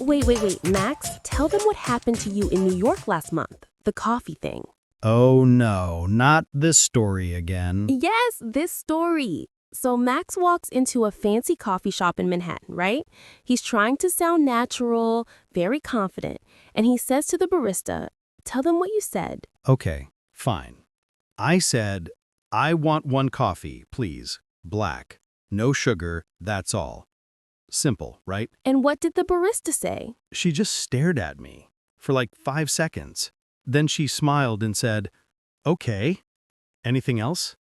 Wait, Max, tell them what happened to you in New York last month. The coffee thing. Oh no, not this story again. Yes, this story. So Max walks into a fancy coffee shop in Manhattan, right? He's trying to sound natural, very confident, and he says to the barista, tell them what you said. Okay, fine. I said, I want one coffee, please. Black. No sugar, that's all. Simple, right? And what did the barista say? She just stared at me for like 5 seconds. Then she smiled and said, okay. Anything else?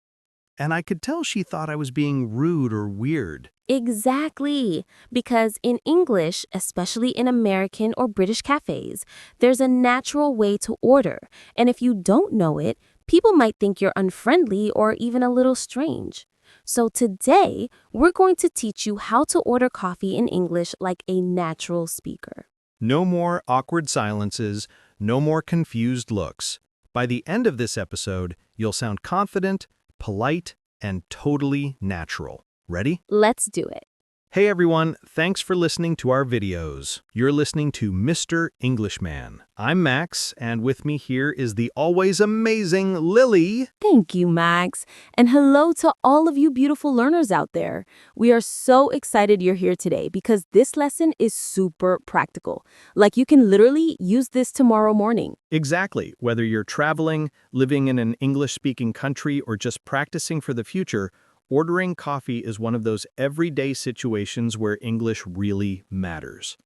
And I could tell she thought I was being rude or weird. Exactly, because in English, especially in American or British cafes, there's a natural way to order, and if you don't know it, people might think you're unfriendly or even a little strange. So today, we're going to teach you how to order coffee in English like a natural speaker. No more awkward silences, no more confused looks. By the end of this episode, you'll sound confident, polite, and totally natural. Ready? Let's do it. Hey everyone, thanks for listening to our videos. You're listening to Mr. Englishman. I'm Max, and with me here is the always amazing Lily. Thank you, Max. And hello to all of you beautiful learners out there. We are so excited you're here today because this lesson is super practical. Like you can literally use this tomorrow morning. Exactly. Whether you're traveling, living in an English-speaking country, or just practicing for the future, ordering coffee is one of those everyday situations where English really matters.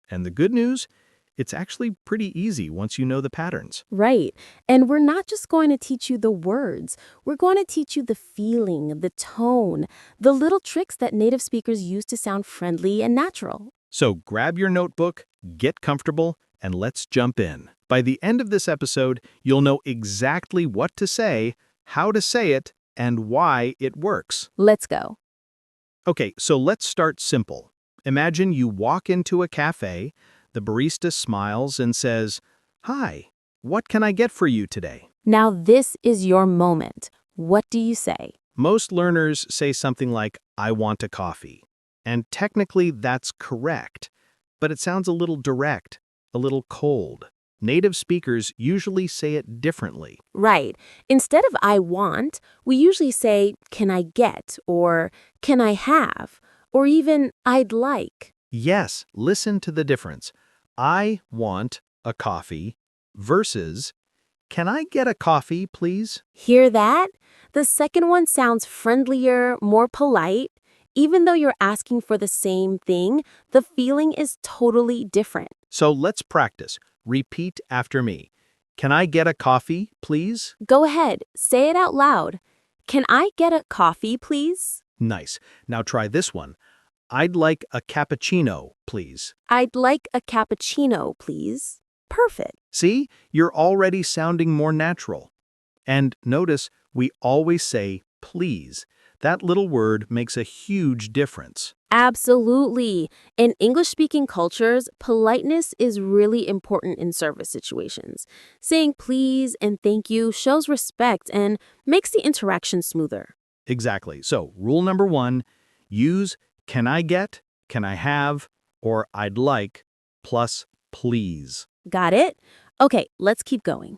And the good news? It's actually pretty easy once you know the patterns. Right. And we're not just going to teach you the words. We're going to teach you the feeling, the tone, the little tricks that native speakers use to sound friendly and natural. So grab your notebook, get comfortable, and let's jump in. By the end of this episode, you'll know exactly what to say, how to say it, and why it works. Let's go. Okay, so let's start simple. Imagine you walk into a cafe, the barista smiles and says, "Hi, what can I get for you today?" Now this is your moment. What do you say? Most learners say something like, "I want a coffee." And technically that's correct, but it sounds a little direct, a little cold. Native speakers usually say it differently. Right. Instead of I want, we usually say, can I get, or can I have, or even I'd like. Yes, listen to the difference. I want a coffee versus, can I get a coffee, please? Hear that? The second one sounds friendlier, more polite. Even though you're asking for the same thing, the feeling is totally different. So let's practice. Repeat after me. Can I get a coffee, please? Go ahead, say it out loud. Can I get a coffee, please? Nice. Now try this one. I'd like a cappuccino, please. I'd like a cappuccino, please. Perfect. See, you're already sounding more natural. And notice, we always say please. That little word makes a huge difference. Absolutely. In English-speaking cultures, politeness is really important in service situations. Saying please and thank you shows respect and makes the interaction smoother. Exactly. So, rule number 1, use can I get, can I have, or I'd like, plus please. Got it? Okay, let's keep going.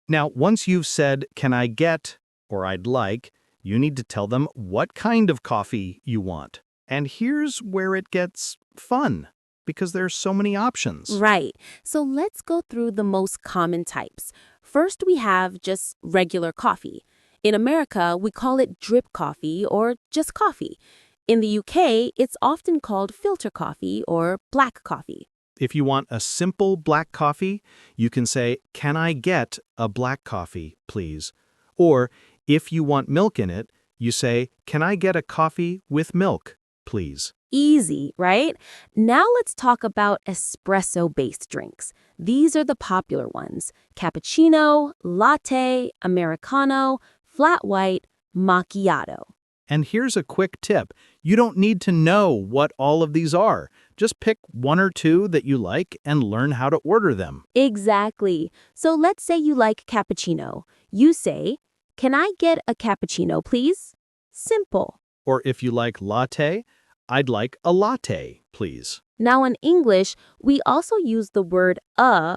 Now, once you've said can I get, or I'd like, you need to tell them what kind of coffee you want. And here's where it gets fun, because there's so many options. Right. So let's go through the most common types. First, we have just regular coffee. In America, we call it drip coffee or just coffee. In the UK, it's often called filter coffee or black coffee. If you want a simple black coffee, you can say, can I get a black coffee, please? Or if you want milk in it, you say, can I get a coffee with milk, please? Easy, right? Now let's talk about espresso-based drinks. These are the popular ones: cappuccino, latte, americano, flat white, macchiato. And here's a quick tip. You don't need to know what all of these are. Just pick one or two that you like and learn how to order them. Exactly. So let's say you like cappuccino. You say, can I get a cappuccino, please? Simple. Or if you like latte, I'd like a latte, please. Now, in English, we also use the word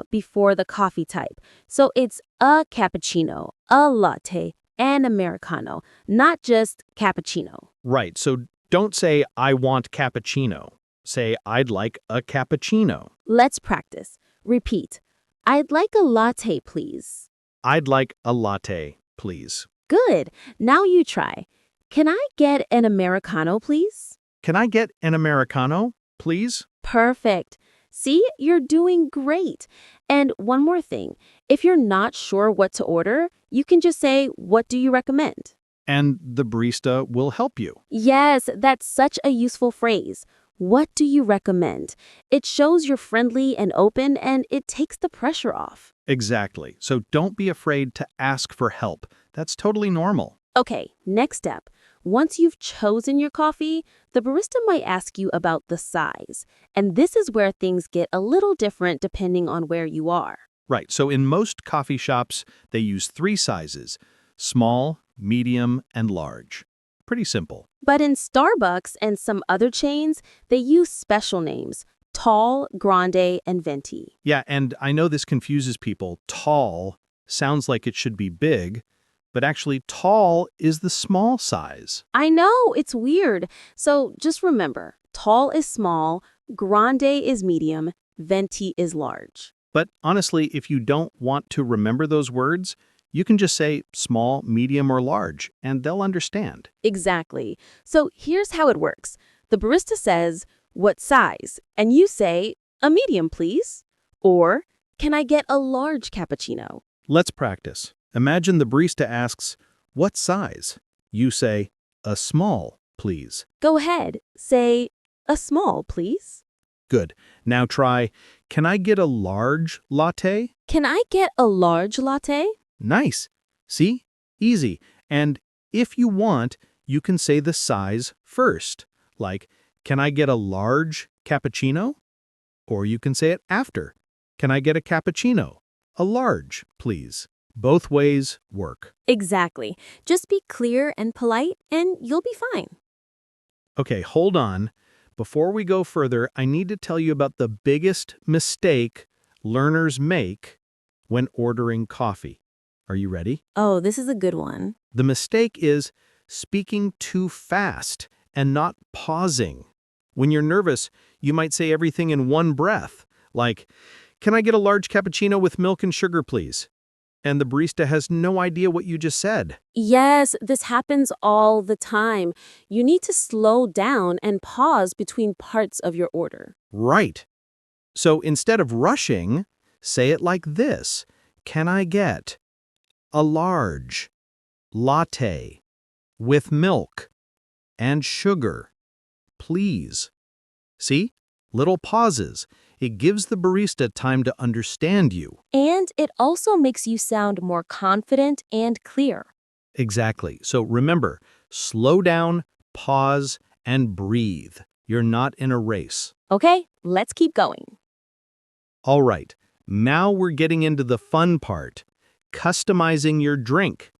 before the coffee type. So it's a cappuccino, a latte, an americano, not just cappuccino. Right, so don't say, I want cappuccino. Say, I'd like a cappuccino. Let's practice. Repeat. I'd like a latte, please. I'd like a latte, please. Good. Now you try. Can I get an americano, please? Can I get an americano, please? Perfect. See, you're doing great. And one more thing. If you're not sure what to order, you can just say, what do you recommend? And the barista will help you. Yes, that's such a useful phrase. What do you recommend? It shows you're friendly and open, and it takes the pressure off. Exactly. So don't be afraid to ask for help. That's totally normal. Okay, next step. Once you've chosen your coffee, the barista might ask you about the size. And this is where things get a little different depending on where you are. Right. So in most coffee shops, they use 3 sizes: small, medium, and large. Pretty simple. But in Starbucks and some other chains, they use special names: tall, grande, and venti. Yeah, and I know this confuses people. Tall sounds like it should be big, but actually tall is the small size. I know, it's weird. So just remember, tall is small, grande is medium, venti is large. But honestly, if you don't want to remember those words, you can just say small, medium, or large, and they'll understand. Exactly. So here's how it works. The barista says, what size? And you say, a medium, please. Or, can I get a large cappuccino? Let's practice. Imagine the barista asks, what size? You say, a small, please. Go ahead. Say, a small, please. Good. Now try, can I get a large latte? Can I get a large latte? Nice. See? Easy. And if you want, you can say the size first. Like, can I get a large cappuccino? Or you can say it after. Can I get a cappuccino? A large, please. Both ways work. Exactly. Just be clear and polite, and you'll be fine. Okay, hold on. Before we go further, I need to tell you about the biggest mistake learners make when ordering coffee. Are you ready? Oh, this is a good one. The mistake is speaking too fast and not pausing. When you're nervous, you might say everything in one breath, like, can I get a large cappuccino with milk and sugar, please? And the barista has no idea what you just said. Yes, this happens all the time. You need to slow down and pause between parts of your order. Right. So instead of rushing, say it like this. Can I get a large latte with milk and sugar, please? See? Little pauses. It gives the barista time to understand you. And it also makes you sound more confident and clear. Exactly. So remember, slow down, pause, and breathe. You're not in a race. Okay, let's keep going. All right, now we're getting into the fun part, customizing your drink.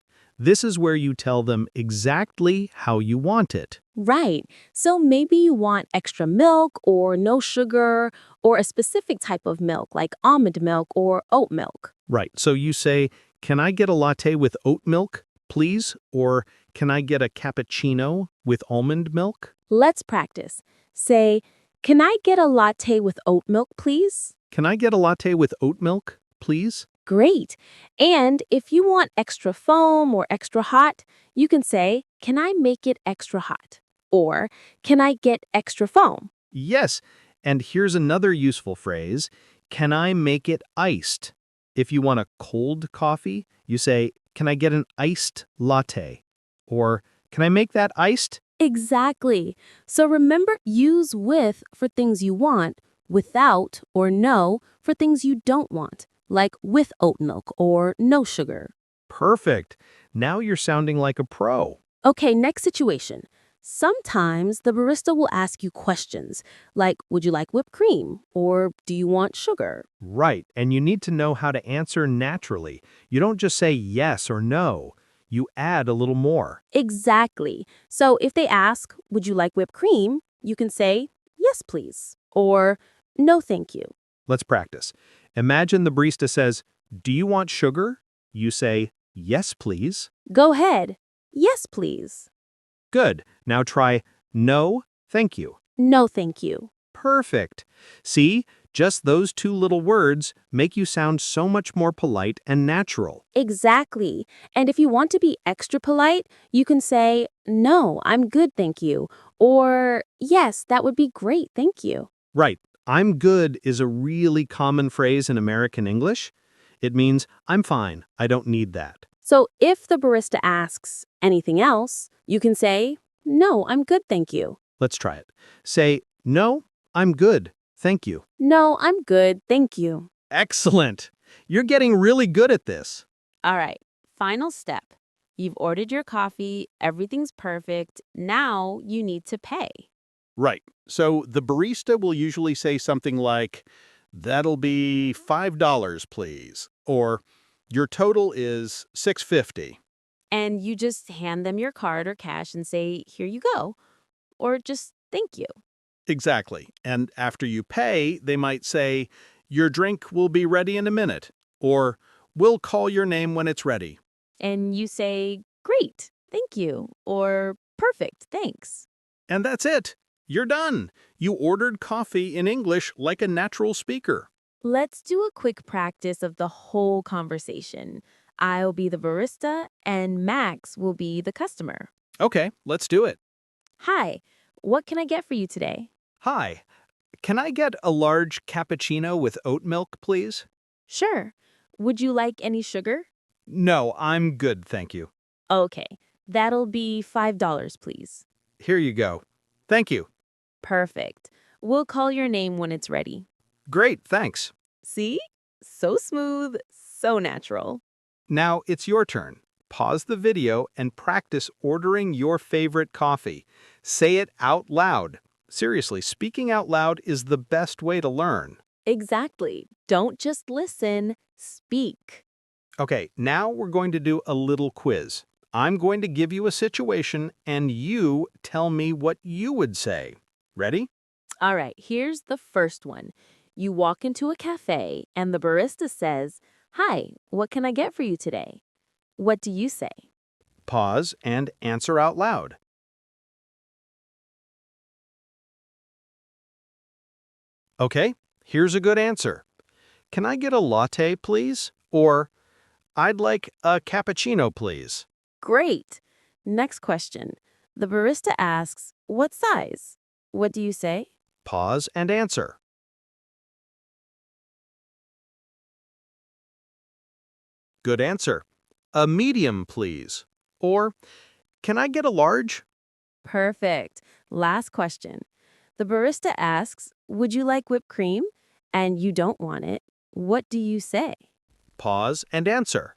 This is where you tell them exactly how you want it. Right. So maybe you want extra milk or no sugar or a specific type of milk like almond milk or oat milk. Right, so you say, can I get a latte with oat milk, please? Or can I get a cappuccino with almond milk? Let's practice. Say, can I get a latte with oat milk, please? Can I get a latte with oat milk, please? Great. And if you want extra foam or extra hot, you can say, can I make it extra hot? Or, can I get extra foam? Yes, and here's another useful phrase. Can I make it iced? If you want a cold coffee, you say, can I get an iced latte? Or, can I make that iced? Exactly. So remember, use with for things you want, without or no for things you don't want, like with oat milk or no sugar. Perfect. Now you're sounding like a pro. Okay, next situation. Sometimes the barista will ask you questions like, would you like whipped cream? Or do you want sugar? Right, and you need to know how to answer naturally. You don't just say yes or no. You add a little more. Exactly. So if they ask, would you like whipped cream? You can say, yes, please. or no thank you. Let's practice. Imagine the barista says, "Do you want sugar?" You say, "Yes, please." Go ahead. Yes, please. Good. Now try, "No, thank you." No thank you. Perfect. See, just those two little words make you sound so much more polite and natural. Exactly. And if you want to be extra polite, you can say, no, I'm good, thank you. Or, yes, that would be great, thank you. Right. "I'm good" is a really common phrase in American English. It means, "I'm fine, I don't need that." So if the barista asks anything else, you can say, no, I'm good, thank you. Let's try it. Say, "No, I'm good, thank you." No, I'm good, thank you. Excellent. You're getting really good at this. All right, final step. You've ordered your coffee, everything's perfect. Now you need to pay. Right. So the barista will usually say something like, "That'll be $5, please." Or, "Your total is $6.50. And you just hand them your card or cash and say, here you go. Or just thank you. Exactly. And after you pay, they might say, "Your drink will be ready in a minute." Or, "We'll call your name when it's ready." And you say, great, thank you. Or perfect, thanks. And that's it. You're done. You ordered coffee in English like a natural speaker. Let's do a quick practice of the whole conversation. I'll be the barista and Max will be the customer. Okay, let's do it. Hi, what can I get for you today? Hi, can I get a large cappuccino with oat milk, please? Sure. Would you like any sugar? No, I'm good, thank you. Okay, that'll be $5, please. Here you go. Thank you. Perfect. We'll call your name when it's ready. Great, thanks. See? So smooth, so natural. Now it's your turn. Pause the video and practice ordering your favorite coffee. Say it out loud. Seriously, speaking out loud is the best way to learn. Exactly. Don't just listen, speak. Okay, now we're going to do a little quiz. I'm going to give you a situation and you tell me what you would say. Ready? All right, here's the first one. You walk into a cafe and the barista says, hi, what can I get for you today? What do you say? Pause and answer out loud. Okay, here's a good answer. Can I get a latte, please? Or, I'd like a cappuccino, please. Great. Next question. The barista asks, what size? What do you say? Pause and answer. Good answer. A medium, please. Or, can I get a large? Perfect. Last question. The barista asks, would you like whipped cream? And you don't want it. What do you say? Pause and answer.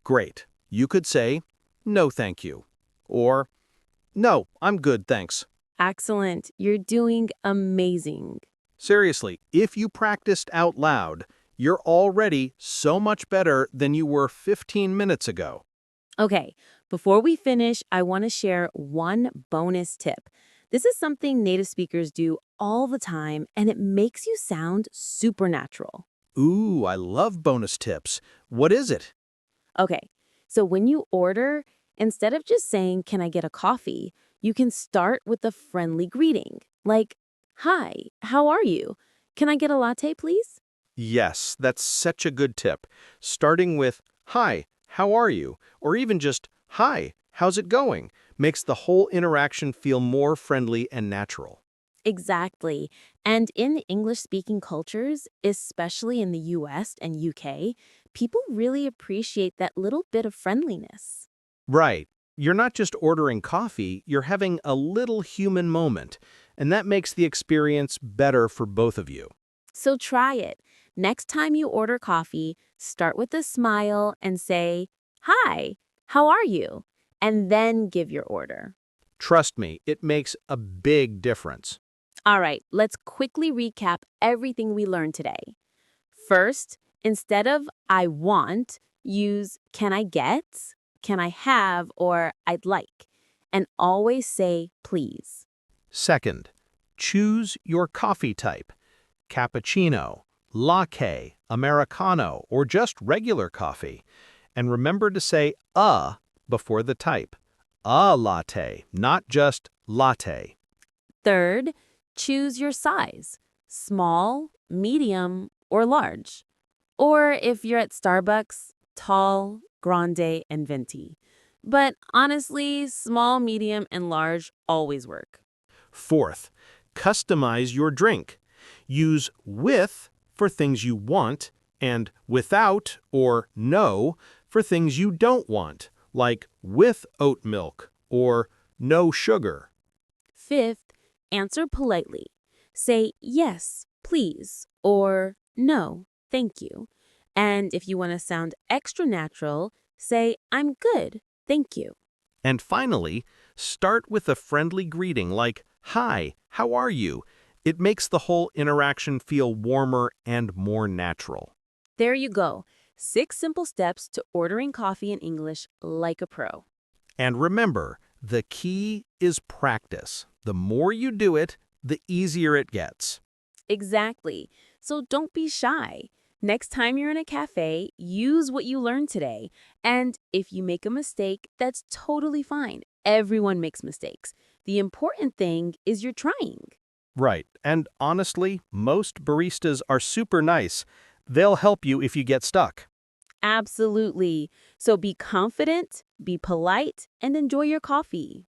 Great. You could say, no, thank you. Or, no, I'm good, thanks. Excellent. You're doing amazing. Seriously, if you practiced out loud, you're already so much better than you were 15 minutes ago. Okay, before we finish, I want to share one bonus tip. This is something native speakers do all the time, and it makes you sound supernatural. Ooh, I love bonus tips. What is it? Okay, so when you order, instead of just saying, can I get a coffee, you can start with a friendly greeting, like, hi, how are you? Can I get a latte, please? Yes, that's such a good tip. Starting with, hi, how are you? Or even just, hi, how's it going? Makes the whole interaction feel more friendly and natural. Exactly. And in English-speaking cultures, especially in the US and UK, people really appreciate that little bit of friendliness. Right. You're not just ordering coffee, you're having a little human moment, and that makes the experience better for both of you. So try it. Next time you order coffee, start with a smile and say, hi, how are you? And then give your order. Trust me, it makes a big difference. All right, let's quickly recap everything we learned today. First, instead of I want, use can I get, can I have, or I'd like. and always say please. Second, choose your coffee type. Cappuccino, latte, americano, or just regular coffee. And remember to say before the type. A latte, not just latte. Third, choose your size, small, medium, or large. Or if you're at Starbucks, tall, grande, and venti. But honestly, small, medium, and large always work. Fourth, customize your drink. Use with for things you want and without or no for things you don't want, like with oat milk or no sugar. Fifth, answer politely. Say yes, please, or no, thank you. And if you want to sound extra natural, say I'm good, thank you. And finally, start with a friendly greeting like, "Hi, how are you?" It makes the whole interaction feel warmer and more natural. There you go. 6 simple steps to ordering coffee in English like a pro. And remember, the key is practice. The more you do it, the easier it gets. Exactly. So don't be shy. Next time you're in a cafe, use what you learned today. And if you make a mistake, that's totally fine. Everyone makes mistakes. The important thing is you're trying. Right. And honestly, most baristas are super nice. They'll help you if you get stuck. Absolutely. So be confident, be polite, and enjoy your coffee.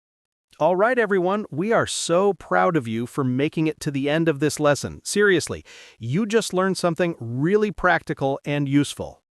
All right, everyone, we are so proud of you for making it to the end of this lesson. Seriously, you just learned something really practical and useful.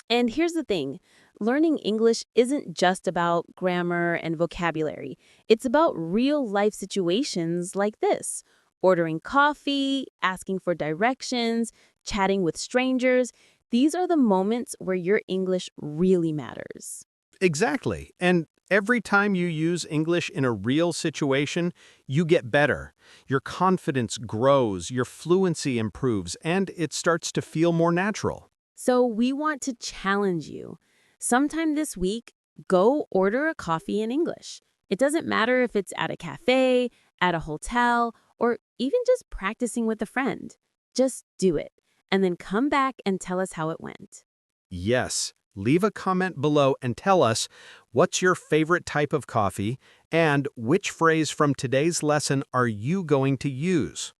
And here's the thing, learning English isn't just about grammar and vocabulary. It's about real life situations like this. Ordering coffee, asking for directions, chatting with strangers. These are the moments where your English really matters. Exactly. And every time you use English in a real situation, you get better. Your confidence grows, your fluency improves, and it starts to feel more natural. So we want to challenge you. Sometime this week, go order a coffee in English. It doesn't matter if it's at a cafe, at a hotel, or even just practicing with a friend. Just do it, and then come back and tell us how it went. Yes, leave a comment below and tell us what's your favorite type of coffee and which phrase from today's lesson are you going to use.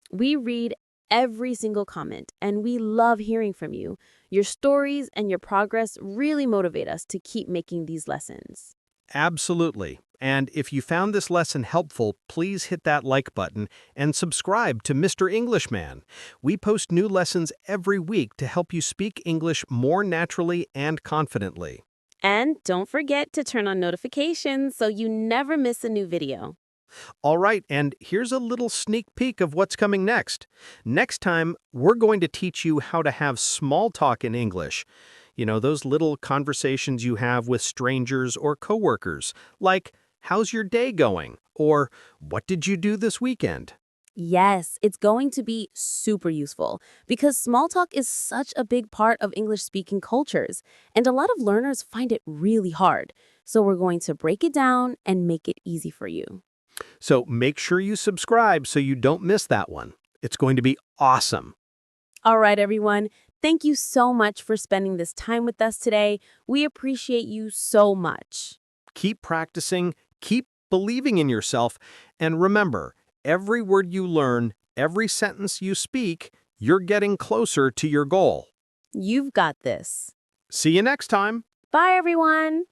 We read every single comment, and we love hearing from you. Your stories and your progress really motivate us to keep making these lessons. Absolutely. And if you found this lesson helpful, please hit that like button and subscribe to Mr. Englishman. We post new lessons every week to help you speak English more naturally and confidently. And don't forget to turn on notifications so you never miss a new video. All right, and here's a little sneak peek of what's coming next. Next time, we're going to teach you how to have small talk in English. You know, those little conversations you have with strangers or coworkers, like, "How's your day going?" or "What did you do this weekend?" Yes, it's going to be super useful because small talk is such a big part of English-speaking cultures, and a lot of learners find it really hard. So we're going to break it down and make it easy for you. So make sure you subscribe so you don't miss that one. It's going to be awesome. All right, everyone. Thank you so much for spending this time with us today. We appreciate you so much. Keep practicing, keep believing in yourself, and remember, every word you learn, every sentence you speak, you're getting closer to your goal. You've got this. See you next time. Bye, everyone.